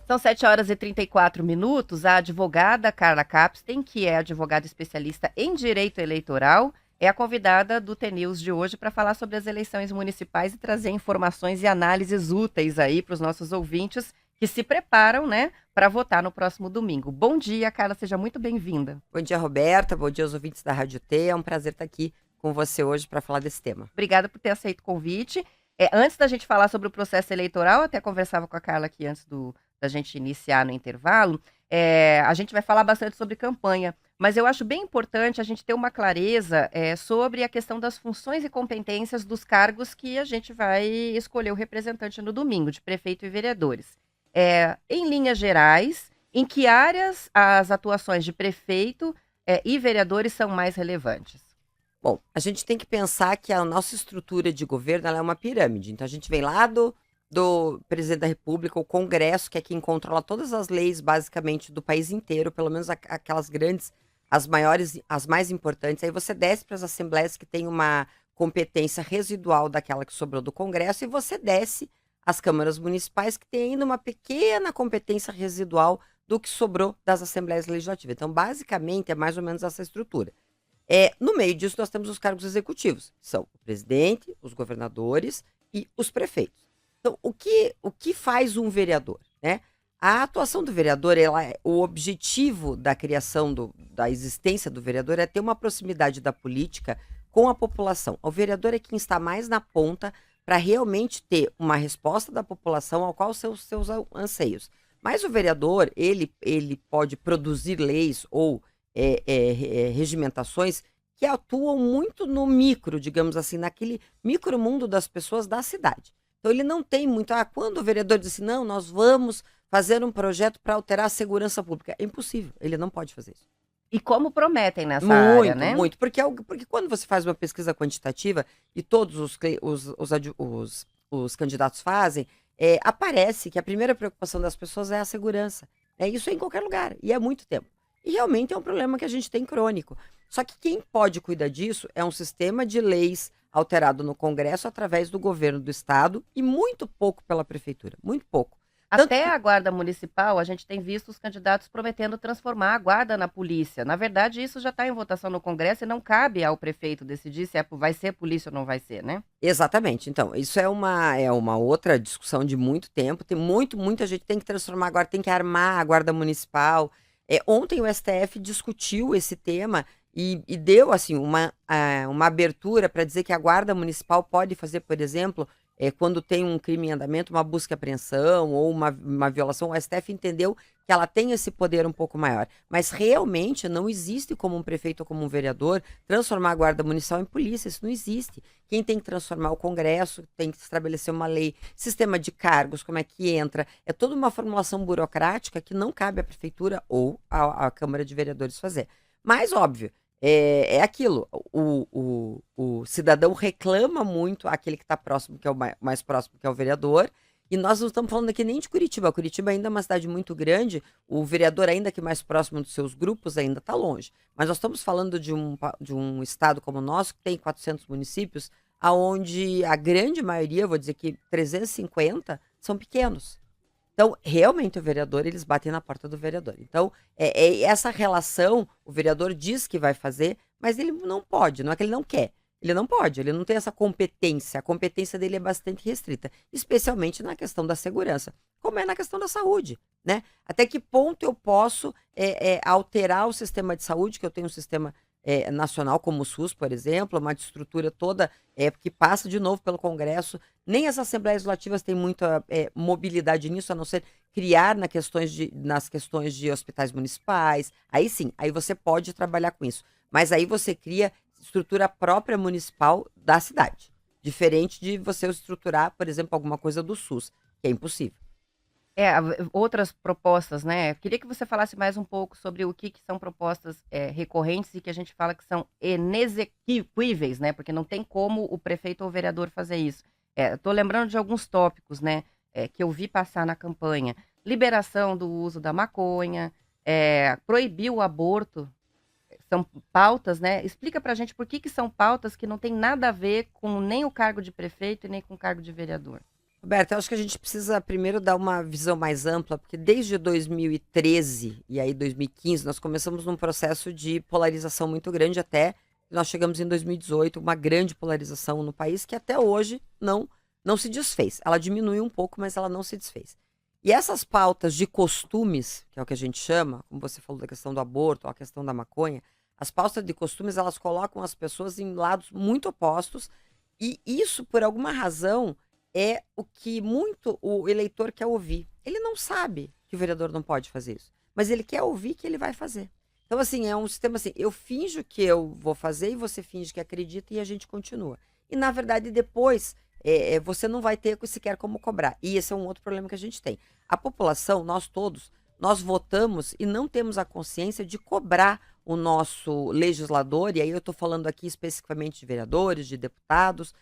São 7h34. A advogada Carla Capstein, que é advogada especialista em direito eleitoral, é a convidada do TNews de hoje para falar sobre as eleições municipais e trazer informações e análises úteis aí para os nossos ouvintes que se preparam, né, para votar no próximo domingo. Bom dia, Carla, seja muito bem-vinda. Bom dia, Roberta. Bom dia aos ouvintes da Rádio T. É um prazer estar aqui com você hoje para falar desse tema. Obrigada por ter aceito o convite. Antes da gente falar sobre o processo eleitoral, até conversava com a Carla aqui antes da gente iniciar no intervalo, a gente vai falar bastante sobre campanha, mas eu acho bem importante a gente ter uma clareza sobre a questão das funções e competências dos cargos que a gente vai escolher o representante no domingo, de prefeito e vereadores. Em linhas gerais, em que áreas as atuações de prefeito e vereadores são mais relevantes? Bom, a gente tem que pensar que a nossa estrutura de governo ela é uma pirâmide. Então, a gente vem lá do presidente da República, o Congresso, que é quem controla todas as leis, basicamente, do país inteiro, pelo menos aquelas grandes, as maiores, as mais importantes. Aí você desce para as assembleias que têm uma competência residual daquela que sobrou do Congresso, e você desce às câmaras municipais, que têm ainda uma pequena competência residual do que sobrou das assembleias legislativas. Então, basicamente, é mais ou menos essa estrutura. No meio disso, nós temos os cargos executivos, que são o presidente, os governadores e os prefeitos. Então, o que faz um vereador, né? A atuação do vereador, o objetivo da criação da existência do vereador é ter uma proximidade da política com a população. O vereador é quem está mais na ponta para realmente ter uma resposta da população ao qual são os seus anseios. Mas o vereador, ele pode produzir leis ou regimentações que atuam muito no micro, digamos assim, naquele micromundo das pessoas da cidade. Então ele não tem muito, quando o vereador diz assim, não, nós vamos fazer um projeto para alterar a segurança pública. É impossível, ele não pode fazer isso. E como prometem nessa área, né? Muito, porque quando você faz uma pesquisa quantitativa e todos os candidatos fazem, aparece que a primeira preocupação das pessoas é a segurança. Isso em qualquer lugar, e é muito tempo. E realmente é um problema que a gente tem crônico. Só que quem pode cuidar disso é um sistema de leis alterado no Congresso através do governo do Estado e muito pouco pela Prefeitura, muito pouco. Até a Guarda Municipal, a gente tem visto os candidatos prometendo transformar a Guarda na polícia. Na verdade, isso já está em votação no Congresso e não cabe ao prefeito decidir se vai ser polícia ou não vai ser, né? Exatamente. Então, isso é uma outra discussão de muito tempo. Tem muita gente tem que transformar agora, tem que armar a Guarda Municipal. Ontem o STF discutiu esse tema e deu assim uma abertura para dizer que a Guarda Municipal pode fazer, por exemplo, quando tem um crime em andamento, uma busca e apreensão ou uma violação. O STF entendeu que ela tem esse poder um pouco maior. Mas realmente não existe como um prefeito ou como um vereador transformar a Guarda Municipal em polícia. Isso não existe. Quem tem que transformar o Congresso, tem que estabelecer uma lei, sistema de cargos, como é que entra. É toda uma formulação burocrática que não cabe à prefeitura ou à Câmara de Vereadores fazer. Mas, óbvio, é aquilo. O cidadão reclama muito aquele que está próximo, que é o mais próximo, que é o vereador. E nós não estamos falando aqui nem de Curitiba. Curitiba ainda é uma cidade muito grande. O vereador, ainda que mais próximo dos seus grupos, ainda está longe. Mas nós estamos falando de um estado como o nosso, que tem 400 municípios, onde a grande maioria, vou dizer que 350, são pequenos. Então, realmente, o vereador, eles batem na porta do vereador. Então, essa relação, o vereador diz que vai fazer, mas ele não pode, não é que ele não quer. Ele não pode, ele não tem essa competência. A competência dele é bastante restrita, especialmente na questão da segurança, como é na questão da saúde, né? Até que ponto eu posso alterar o sistema de saúde, que eu tenho um sistema nacional como o SUS, por exemplo, uma estrutura toda que passa de novo pelo Congresso. Nem as assembleias legislativas têm muita mobilidade nisso, a não ser criar nas questões de hospitais municipais. Aí sim, aí você pode trabalhar com isso. Mas aí você cria estrutura própria municipal da cidade. Diferente de você estruturar, por exemplo, alguma coisa do SUS, que é impossível. Outras propostas, né? Queria que você falasse mais um pouco sobre o que são propostas recorrentes e que a gente fala que são inexequíveis, né? Porque não tem como o prefeito ou o vereador fazer isso. Estou lembrando de alguns tópicos, né? Que eu vi passar na campanha. Liberação do uso da maconha, proibir o aborto. São pautas, né? Explica pra gente por que são pautas que não tem nada a ver com nem o cargo de prefeito e nem com o cargo de vereador. Roberto, eu acho que a gente precisa primeiro dar uma visão mais ampla, porque desde 2013 e aí 2015 nós começamos num processo de polarização muito grande até que nós chegamos em 2018, uma grande polarização no país que até hoje não se desfez. Ela diminuiu um pouco, mas ela não se desfez. E essas pautas de costumes, que é o que a gente chama, como você falou da questão do aborto, ou a questão da maconha, as pautas de costumes, elas colocam as pessoas em lados muito opostos, e isso, por alguma razão, é o que muito o eleitor quer ouvir. Ele não sabe que o vereador não pode fazer isso, mas ele quer ouvir que ele vai fazer. Então, assim, é um sistema assim, eu finjo que eu vou fazer e você finge que acredita e a gente continua. E, na verdade, depois, você não vai ter sequer como cobrar. E esse é um outro problema que a gente tem. A população, nós todos, nós votamos e não temos a consciência de cobrar o nosso legislador, e aí eu estou falando aqui especificamente de vereadores, de deputados,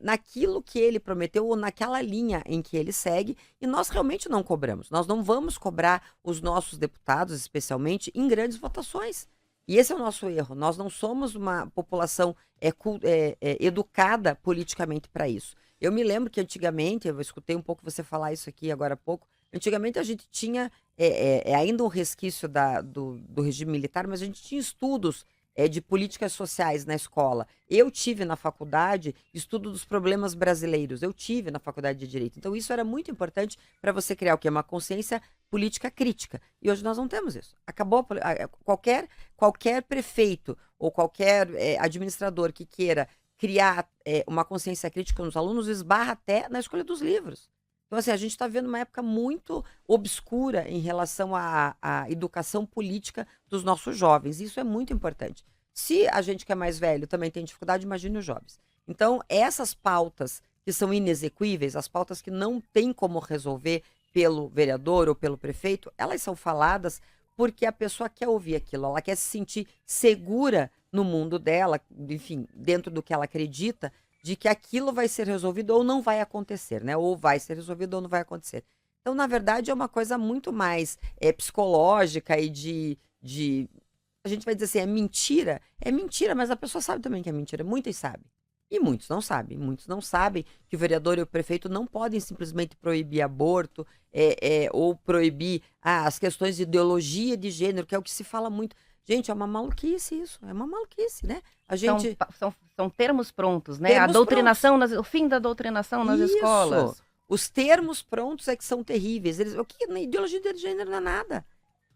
naquilo que ele prometeu ou naquela linha em que ele segue, e nós realmente não cobramos. Nós não vamos cobrar os nossos deputados, especialmente, em grandes votações. E esse é o nosso erro. Nós não somos uma população educada politicamente para isso. Eu me lembro que antigamente, eu escutei um pouco você falar isso aqui agora há pouco, antigamente a gente tinha ainda um resquício do regime militar, mas a gente tinha estudos de políticas sociais na escola. Eu tive na faculdade estudo dos problemas brasileiros, eu tive na faculdade de Direito. Então isso era muito importante para você criar o quê? Uma consciência política crítica. E hoje nós não temos isso. Acabou qualquer prefeito ou qualquer administrador que queira criar uma consciência crítica nos alunos esbarra até na escolha dos livros. Então, assim, a gente está vendo uma época muito obscura em relação à educação política dos nossos jovens. Isso é muito importante. Se a gente que é mais velho também tem dificuldade, imagine os jovens. Então, essas pautas que são inexequíveis, as pautas que não tem como resolver pelo vereador ou pelo prefeito, elas são faladas porque a pessoa quer ouvir aquilo, ela quer se sentir segura no mundo dela, enfim, dentro do que ela acredita, de que aquilo vai ser resolvido ou não vai acontecer, né? Ou vai ser resolvido ou não vai acontecer. Então, na verdade, é uma coisa muito mais psicológica e a gente vai dizer assim, é mentira, mas a pessoa sabe também que é mentira, muitas sabem. E muitos não sabem. Muitos não sabem que o vereador e o prefeito não podem simplesmente proibir aborto ou proibir as questões de ideologia de gênero, que é o que se fala muito. Gente, é uma maluquice isso, é uma maluquice, né? A gente... São termos prontos, né? Termos A doutrinação, o fim da doutrinação nas Isso. escolas. Os termos prontos é que são terríveis. O que na ideologia de gênero não é nada.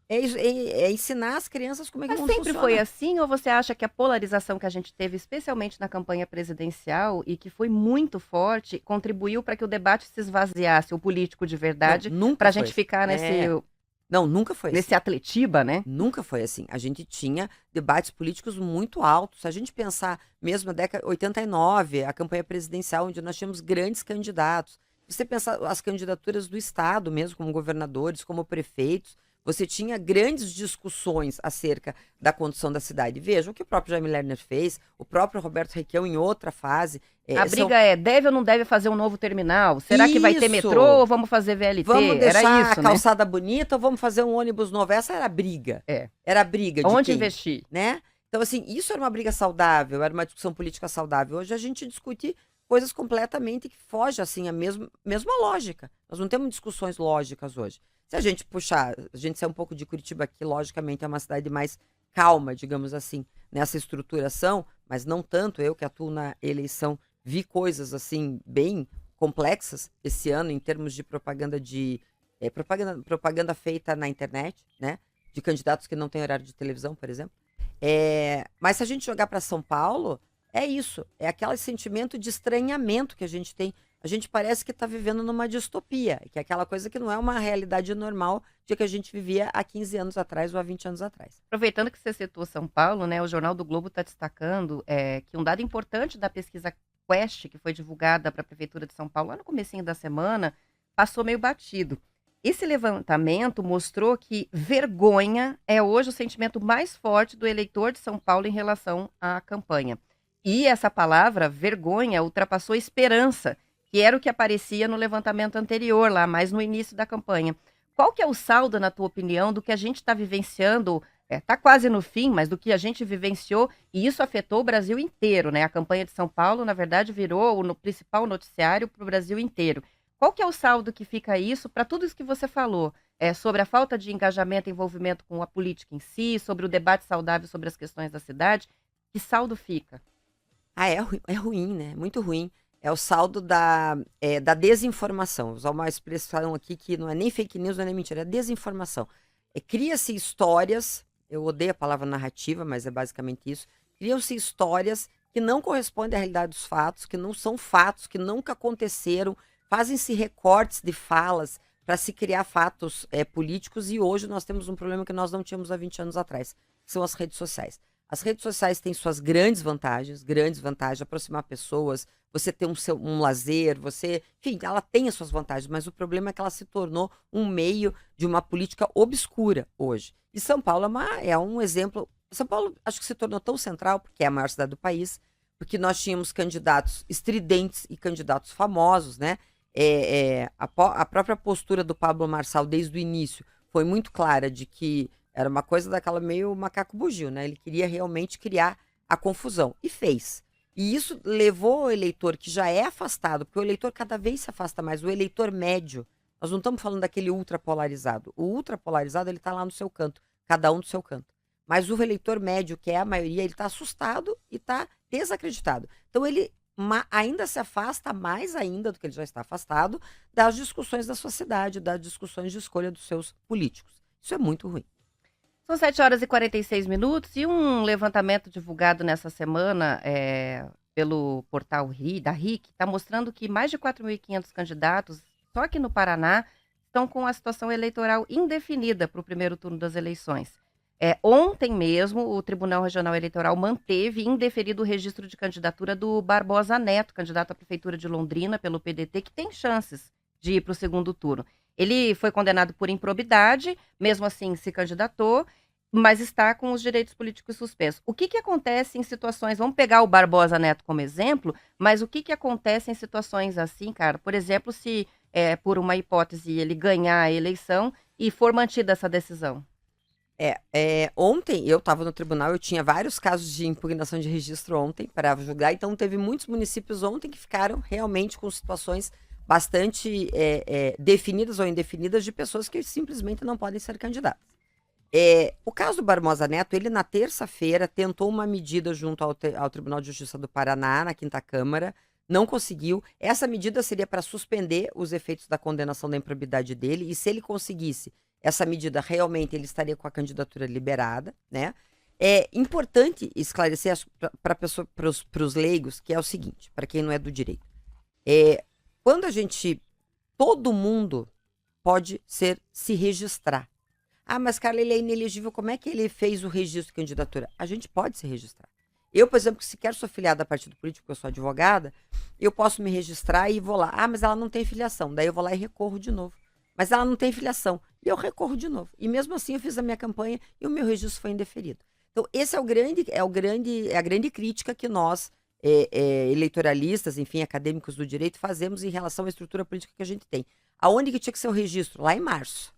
É ensinar as crianças como é que Mas o mundo sempre funciona. foi assim, ou você acha que a polarização que a gente teve, especialmente na campanha presidencial, e que foi muito forte, contribuiu para que o debate se esvaziasse, o político de verdade, para a gente ficar Não, nunca foi nesse atletiba, né? Nunca foi assim. A gente tinha debates políticos muito altos. Se a gente pensar mesmo na década de 89, a campanha presidencial, onde nós tínhamos grandes candidatos. Você pensar as candidaturas do Estado mesmo, como governadores, como prefeitos, você tinha grandes discussões acerca da condução da cidade. Veja o que o próprio Jaime Lerner fez, o próprio Roberto Requião em outra fase. A briga deve ou não deve fazer um novo terminal? Será que vai ter metrô ou vamos fazer VLT? Vamos deixar era isso, a calçada bonita ou vamos fazer um ônibus novo? Essa era a briga. Era a briga de onde quem, investir? Né? Então, assim, isso era uma briga saudável, era uma discussão política saudável. Hoje a gente discute coisas completamente que fogem, assim, a mesma lógica. Nós não temos discussões lógicas hoje. Se a gente puxar, a gente sair um pouco de Curitiba, que logicamente é uma cidade mais calma, digamos assim, nessa estruturação, mas não tanto. Eu que atuo na eleição, vi coisas assim bem complexas esse ano em termos de propaganda propaganda feita na internet, né? De candidatos que não têm horário de televisão, por exemplo. Mas se a gente jogar para São Paulo, é isso. É aquele sentimento de estranhamento que a gente tem. A gente parece que está vivendo numa distopia, que é aquela coisa que não é uma realidade normal de que a gente vivia há 15 anos atrás ou há 20 anos atrás. Aproveitando que você citou São Paulo, né, o Jornal do Globo está destacando que um dado importante da pesquisa Quest, que foi divulgada para a Prefeitura de São Paulo lá no comecinho da semana, passou meio batido. Esse levantamento mostrou que vergonha é hoje o sentimento mais forte do eleitor de São Paulo em relação à campanha. E essa palavra, vergonha, ultrapassou esperança, que era o que aparecia no levantamento anterior, lá mais no início da campanha. Qual que é o saldo, na tua opinião, do que a gente está vivenciando, está quase no fim, mas do que a gente vivenciou, e isso afetou o Brasil inteiro, né? A campanha de São Paulo, na verdade, virou o principal noticiário para o Brasil inteiro. Qual que é o saldo que fica isso para tudo isso que você falou? Sobre a falta de engajamento e envolvimento com a política em si, sobre o debate saudável sobre as questões da cidade. Que saldo fica? É ruim, né? Muito ruim. É o saldo da desinformação. Vou usar uma expressão aqui que não é nem fake news, não é nem mentira, é desinformação. Cria-se histórias, eu odeio a palavra narrativa, mas é basicamente isso. Criam-se histórias que não correspondem à realidade dos fatos, que não são fatos, que nunca aconteceram. Fazem-se recortes de falas para se criar fatos políticos, e hoje nós temos um problema que nós não tínhamos há 20 anos atrás, que são as redes sociais. As redes sociais têm suas grandes vantagens, aproximar pessoas, você ter um lazer, enfim, ela tem as suas vantagens, mas o problema é que ela se tornou um meio de uma política obscura hoje. E São Paulo é um exemplo. São Paulo acho que se tornou tão central, porque é a maior cidade do país, porque nós tínhamos candidatos estridentes e candidatos famosos, né? A própria postura do Pablo Marçal desde o início foi muito clara de que era uma coisa daquela meio macaco bugio, né? Ele queria realmente criar a confusão. E fez. E isso levou o eleitor que já é afastado, porque o eleitor cada vez se afasta mais, o eleitor médio. Nós não estamos falando daquele ultrapolarizado. O ultrapolarizado, ele está lá no seu canto, cada um do seu canto. Mas o eleitor médio, que é a maioria, ele está assustado e está desacreditado. Então ele ainda se afasta mais ainda do que ele já está afastado das discussões da sociedade, das discussões de escolha dos seus políticos. Isso é muito ruim. São 7 horas e 46 minutos e um levantamento divulgado nessa semana pelo portal da RIC está mostrando que mais de 4.500 candidatos, só aqui no Paraná, estão com a situação eleitoral indefinida para o primeiro turno das eleições. Ontem mesmo, o Tribunal Regional Eleitoral manteve indeferido o registro de candidatura do Barbosa Neto, candidato à Prefeitura de Londrina pelo PDT, que tem chances de ir para o segundo turno. Ele foi condenado por improbidade, mesmo assim se candidatou, mas está com os direitos políticos suspensos. O que acontece em situações, vamos pegar o Barbosa Neto como exemplo, mas o que acontece em situações assim, cara? Por exemplo, se por uma hipótese ele ganhar a eleição e for mantida essa decisão. Ontem eu estava no tribunal, eu tinha vários casos de impugnação de registro ontem para julgar, então teve muitos municípios ontem que ficaram realmente com situações bastante definidas ou indefinidas de pessoas que simplesmente não podem ser candidatas. O caso do Barbosa Neto, ele na terça-feira tentou uma medida junto ao Tribunal de Justiça do Paraná, na Quinta Câmara, não conseguiu. Essa medida seria para suspender os efeitos da condenação da improbidade dele, e se ele conseguisse essa medida, realmente ele estaria com a candidatura liberada, né? É importante esclarecer para os leigos, que é o seguinte, para quem não é do direito. Quando todo mundo pode se registrar. Ah, mas Carla, ele é inelegível, como é que ele fez o registro de candidatura? A gente pode se registrar. Eu, por exemplo, se quero sou filiada a partido político, porque eu sou advogada, eu posso me registrar e vou lá. Ah, mas ela não tem filiação. Daí eu vou lá e recorro de novo. Mas ela não tem filiação. E eu recorro de novo. E mesmo assim eu fiz a minha campanha e o meu registro foi indeferido. Então, esse é a grande crítica que nós, eleitoralistas, enfim, acadêmicos do direito, fazemos em relação à estrutura política que a gente tem. Aonde que tinha que ser o registro? Lá em março.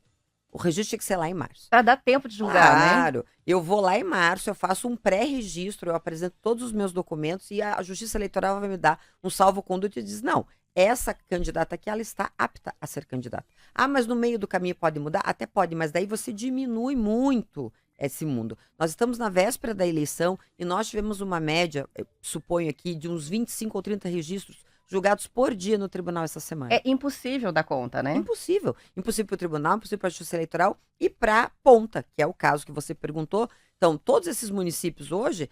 O registro tinha que ser lá em março. Para dar tempo de julgar, né? Claro. Eu vou lá em março, eu faço um pré-registro, eu apresento todos os meus documentos e a Justiça Eleitoral vai me dar um salvo-conduto e diz, não, essa candidata aqui, ela está apta a ser candidata. Ah, mas no meio do caminho pode mudar? Até pode, mas daí você diminui muito esse mundo. Nós estamos na véspera da eleição e nós tivemos uma média, suponho aqui, de uns 25 ou 30 registros julgados por dia no tribunal essa semana. É impossível dar conta, né? Impossível. Impossível para o tribunal, impossível para a Justiça Eleitoral e para a ponta, que é o caso que você perguntou. Então, todos esses municípios hoje,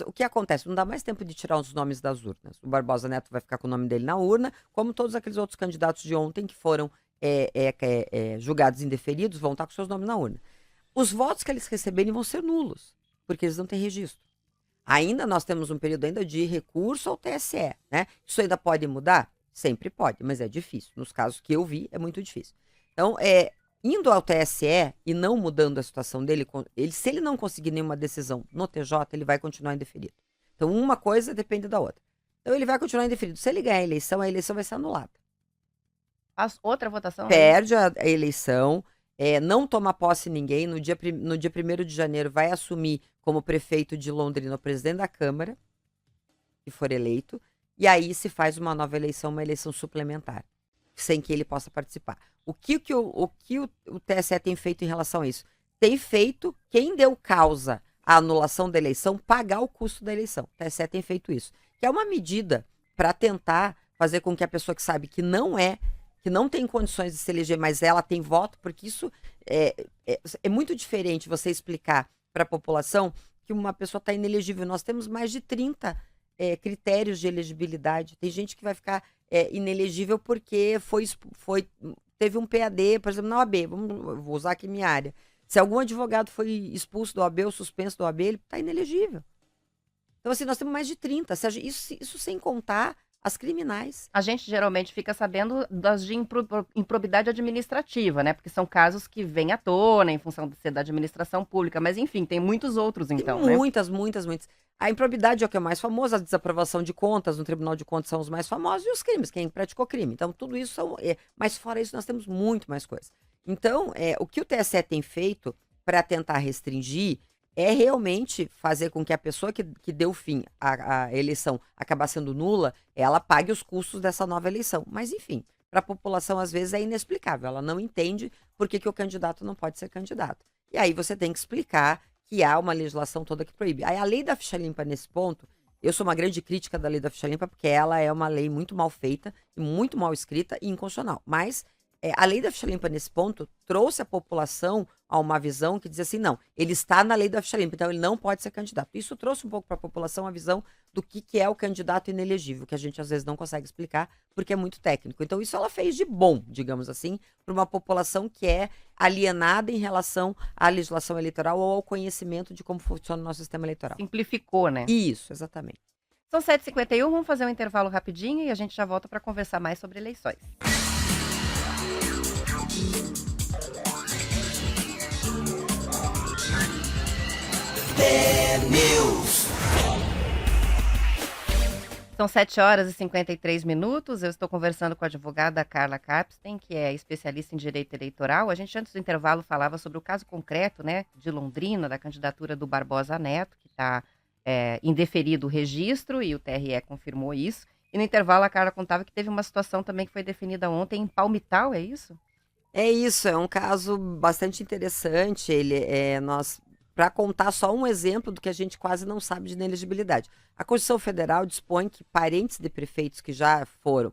o que acontece? Não dá mais tempo de tirar os nomes das urnas. O Barbosa Neto vai ficar com o nome dele na urna, como todos aqueles outros candidatos de ontem que foram julgados indeferidos, vão estar com seus nomes na urna. Os votos que eles receberem vão ser nulos, porque eles não têm registro. Ainda nós temos um período ainda de recurso ao TSE, né? Isso ainda pode mudar? Sempre pode, mas é difícil. Nos casos que eu vi, é muito difícil. Então, indo ao TSE e não mudando a situação dele, se ele não conseguir nenhuma decisão no TJ, ele vai continuar indeferido. Então, uma coisa depende da outra. Então, ele vai continuar indeferido. Se ele ganhar a eleição vai ser anulada. Faz outra votação? Perde a eleição. Não toma posse ninguém, no dia 1º de janeiro vai assumir como prefeito de Londrina o presidente da Câmara, que for eleito, e aí se faz uma nova eleição, uma eleição suplementar. sem que ele possa participar. O que o TSE tem feito em relação a isso? Tem feito quem deu causa à anulação da eleição pagar o custo da eleição. O TSE tem feito isso. Que é uma medida para tentar fazer com que a pessoa que sabe que não tem condições de se eleger, mas ela tem voto, porque isso é muito diferente você explicar para a população que uma pessoa está inelegível. Nós temos mais de 30 critérios de elegibilidade. Tem gente que vai ficar inelegível porque teve um PAD, por exemplo, na OAB. Vou usar aqui minha área. Se algum advogado foi expulso do OAB ou suspenso do OAB, ele está inelegível. Então, assim, nós temos mais de 30. Isso sem contar as criminais. A gente geralmente fica sabendo das de improbidade administrativa, né? Porque são casos que vêm à tona em função de ser da administração pública. Mas, enfim, tem muitos outros, então, Tem né? muitas. A improbidade é o que é mais famoso, a desaprovação de contas no Tribunal de Contas são os mais famosos, e os crimes, quem praticou crime. Então, tudo isso são. Mas fora isso, nós temos muito mais coisas. Então, o que o TSE tem feito para tentar restringir é realmente fazer com que a pessoa que deu fim à eleição acabar sendo nula, ela pague os custos dessa nova eleição. Mas, enfim, para a população, às vezes, é inexplicável. Ela não entende por que o candidato não pode ser candidato. E aí você tem que explicar que há uma legislação toda que proíbe. Aí a lei da ficha limpa, nesse ponto, eu sou uma grande crítica da lei da ficha limpa, porque ela é uma lei muito mal feita, e muito mal escrita e inconstitucional. Mas a lei da ficha limpa, nesse ponto, trouxe a população a uma visão que dizia assim, não, ele está na lei da ficha limpa, então ele não pode ser candidato. Isso trouxe um pouco para a população a visão do que é o candidato inelegível, que a gente às vezes não consegue explicar, porque é muito técnico. Então isso ela fez de bom, digamos assim, para uma população que é alienada em relação à legislação eleitoral ou ao conhecimento de como funciona o nosso sistema eleitoral. Simplificou, né? Isso, exatamente. São 7h51, vamos fazer um intervalo rapidinho e a gente já volta para conversar mais sobre eleições. São 7h53. Eu estou conversando com a advogada Carla Capstein, que é especialista em direito eleitoral. A gente, antes do intervalo, falava sobre o caso concreto, né, de Londrina, da candidatura do Barbosa Neto, que está indeferido o registro, e o TRE confirmou isso. E no intervalo, a Carla contava que teve uma situação também que foi definida ontem em Palmital, é isso? É isso, é um caso bastante interessante. Para contar só um exemplo do que a gente quase não sabe de inelegibilidade. A Constituição Federal dispõe que parentes de prefeitos que já foram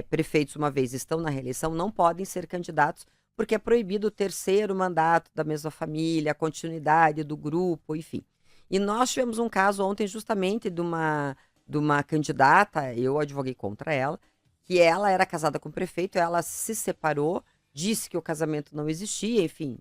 prefeitos uma vez e estão na reeleição não podem ser candidatos, porque é proibido o terceiro mandato da mesma família, a continuidade do grupo, enfim. E nós tivemos um caso ontem justamente de uma candidata, eu advoguei contra ela, que ela era casada com o prefeito, ela se separou, disse que o casamento não existia, enfim,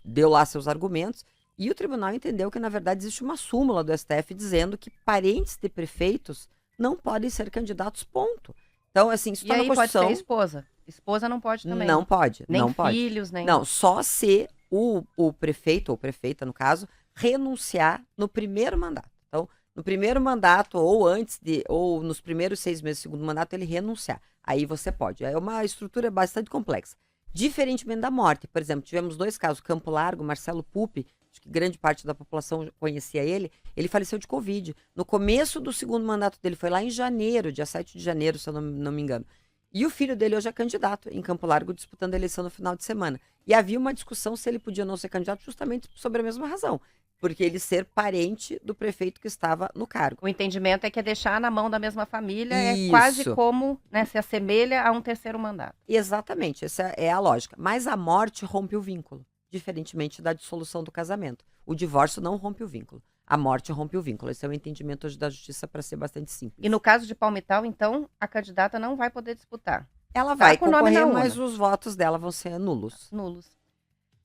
deu lá seus argumentos, e o tribunal entendeu que, na verdade, existe uma súmula do STF dizendo que parentes de prefeitos não podem ser candidatos, ponto. Então, assim, isso E está na aí pode Constituição. ser esposa. Esposa não pode também. Não pode, Nem não pode. filhos, nem... Não, só se o prefeito, ou prefeita, no caso, renunciar no primeiro mandato. Então, no primeiro mandato, ou nos primeiros 6 meses do segundo mandato, ele renunciar. Aí você pode. É uma estrutura bastante complexa. Diferentemente da morte. Por exemplo, tivemos 2 casos. Campo Largo, Marcelo Pupi, acho que grande parte da população conhecia ele faleceu de Covid. No começo do segundo mandato dele, foi lá em janeiro, dia 7 de janeiro, se eu não me engano. E o filho dele hoje é candidato em Campo Largo, disputando a eleição no final de semana. E havia uma discussão se ele podia ou não ser candidato justamente sobre a mesma razão. Porque ele ser parente do prefeito que estava no cargo. O entendimento é que é deixar na mão da mesma família, Isso. é quase como, né, se assemelha a um terceiro mandato. Exatamente, essa é a lógica. Mas a morte rompe o vínculo, diferentemente da dissolução do casamento. O divórcio não rompe o vínculo. A morte rompe o vínculo. Esse é o entendimento hoje da justiça, para ser bastante simples. E no caso de Palmital, então, a candidata não vai poder disputar. Ela vai com o nome na concorrer, urna. mas os votos dela vão ser nulos. Nulos.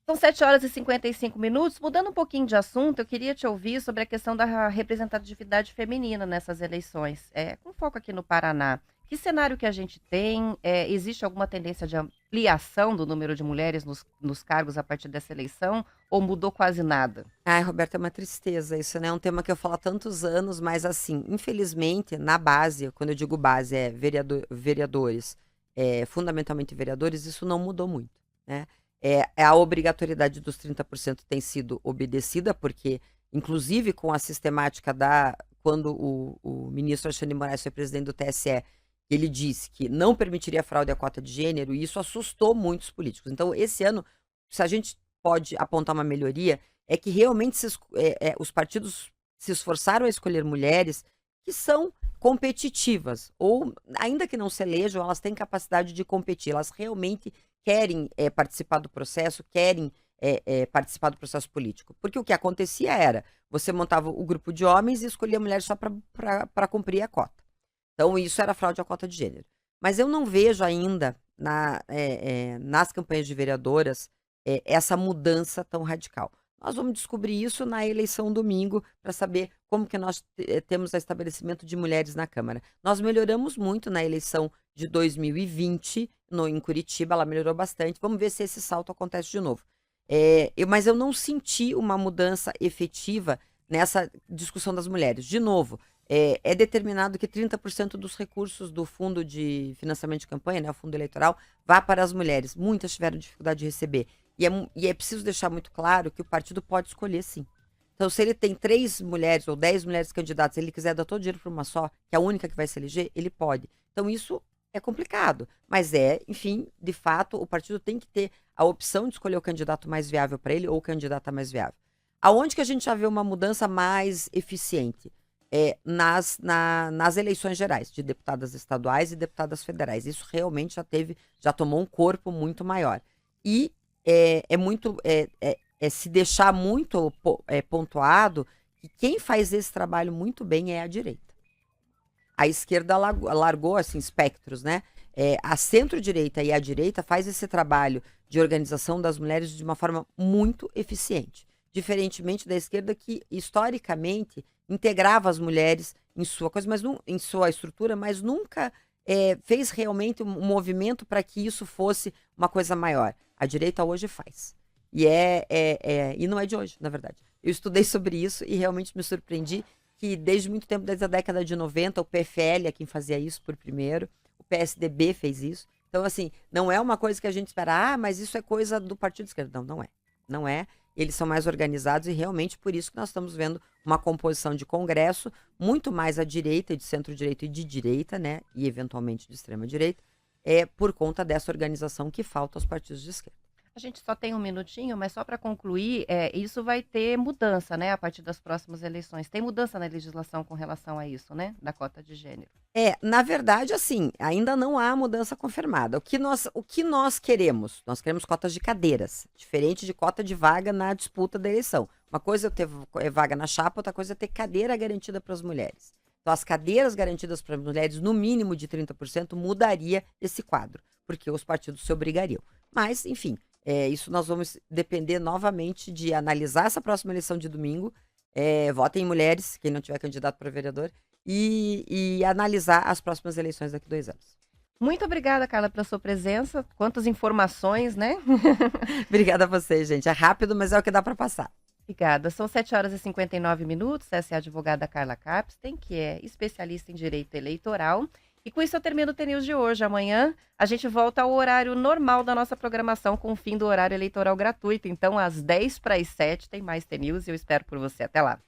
São 7h55. Mudando um pouquinho de assunto, eu queria te ouvir sobre a questão da representatividade feminina nessas eleições, com foco aqui no Paraná. Que cenário que a gente tem? Existe alguma tendência de ampliação do número de mulheres nos cargos a partir dessa eleição? Ou mudou quase nada? Ai, Roberta, é uma tristeza isso, né? É um tema que eu falo há tantos anos, mas assim, infelizmente, na base, quando eu digo base, vereadores, fundamentalmente vereadores, isso não mudou muito, né? A obrigatoriedade dos 30% tem sido obedecida, porque, inclusive, com a sistemática quando o ministro Alexandre de Moraes foi presidente do TSE, Ele disse que não permitiria fraude à cota de gênero e isso assustou muitos políticos. Então, esse ano, se a gente pode apontar uma melhoria, é que realmente os partidos se esforçaram a escolher mulheres que são competitivas, ou ainda que não se elejam, elas têm capacidade de competir, elas realmente querem participar do processo, querem participar do processo político. Porque o que acontecia era, você montava o grupo de homens e escolhia mulheres só para cumprir a cota. Então, isso era fraude à cota de gênero. Mas eu não vejo ainda nas campanhas de vereadoras essa mudança tão radical. Nós vamos descobrir isso na eleição domingo para saber como que nós temos o estabelecimento de mulheres na Câmara. Nós melhoramos muito na eleição de 2020 em Curitiba, ela melhorou bastante. Vamos ver se esse salto acontece de novo. Mas eu não senti uma mudança efetiva nessa discussão das mulheres. De novo, é determinado que 30% dos recursos do fundo de financiamento de campanha, né, o fundo eleitoral, vá para as mulheres. Muitas tiveram dificuldade de receber. E é preciso deixar muito claro que o partido pode escolher, sim. Então, se ele tem 3 mulheres ou 10 mulheres candidatas, se ele quiser dar todo o dinheiro para uma só, que é a única que vai se eleger, ele pode. Então, isso é complicado. Mas enfim, de fato, o partido tem que ter a opção de escolher o candidato mais viável para ele ou o candidata mais viável. Aonde que a gente já vê uma mudança mais eficiente? Nas eleições gerais, de deputadas estaduais e deputadas federais. Isso realmente já tomou um corpo muito maior. E se deixar muito pontuado que quem faz esse trabalho muito bem é a direita. A esquerda largou assim, espectros, né? A centro-direita e a direita faz esse trabalho de organização das mulheres de uma forma muito eficiente. Diferentemente da esquerda, que historicamente integrava as mulheres em sua coisa, em sua estrutura, mas nunca fez realmente um movimento para que isso fosse uma coisa maior. A direita hoje faz. E não é de hoje, na verdade. Eu estudei sobre isso e realmente me surpreendi que desde muito tempo, desde a década de 90, o PFL é quem fazia isso por primeiro, o PSDB fez isso. Então, assim, não é uma coisa que a gente espera, mas isso é coisa do partido de esquerda. Não, não é. Não é. Eles são mais organizados e realmente por isso que nós estamos vendo uma composição de Congresso muito mais à direita, de centro-direita e de direita, né? E eventualmente de extrema-direita, por conta dessa organização que falta aos partidos de esquerda. A gente só tem um minutinho, mas só para concluir, isso vai ter mudança, né, a partir das próximas eleições. Tem mudança na legislação com relação a isso, né, da cota de gênero. Na verdade, assim, ainda não há mudança confirmada. O que nós queremos? Nós queremos cotas de cadeiras, diferente de cota de vaga na disputa da eleição. Uma coisa é ter vaga na chapa, outra coisa é ter cadeira garantida para as mulheres. Então, as cadeiras garantidas para as mulheres, no mínimo de 30%, mudaria esse quadro, porque os partidos se obrigariam. Mas, enfim, isso nós vamos depender novamente de analisar essa próxima eleição de domingo. Votem em mulheres, quem não tiver candidato para vereador, e analisar as próximas eleições daqui a 2 anos. Muito obrigada, Carla, pela sua presença. Quantas informações, né? Obrigada a vocês, gente. É rápido, mas é o que dá para passar. Obrigada. São 7h59. Essa é a advogada Carla Capstein, que é especialista em direito eleitoral. E com isso eu termino o TNews de hoje. Amanhã a gente volta ao horário normal da nossa programação, com o fim do horário eleitoral gratuito. Então, às 6:50 tem mais TNews e eu espero por você. Até lá.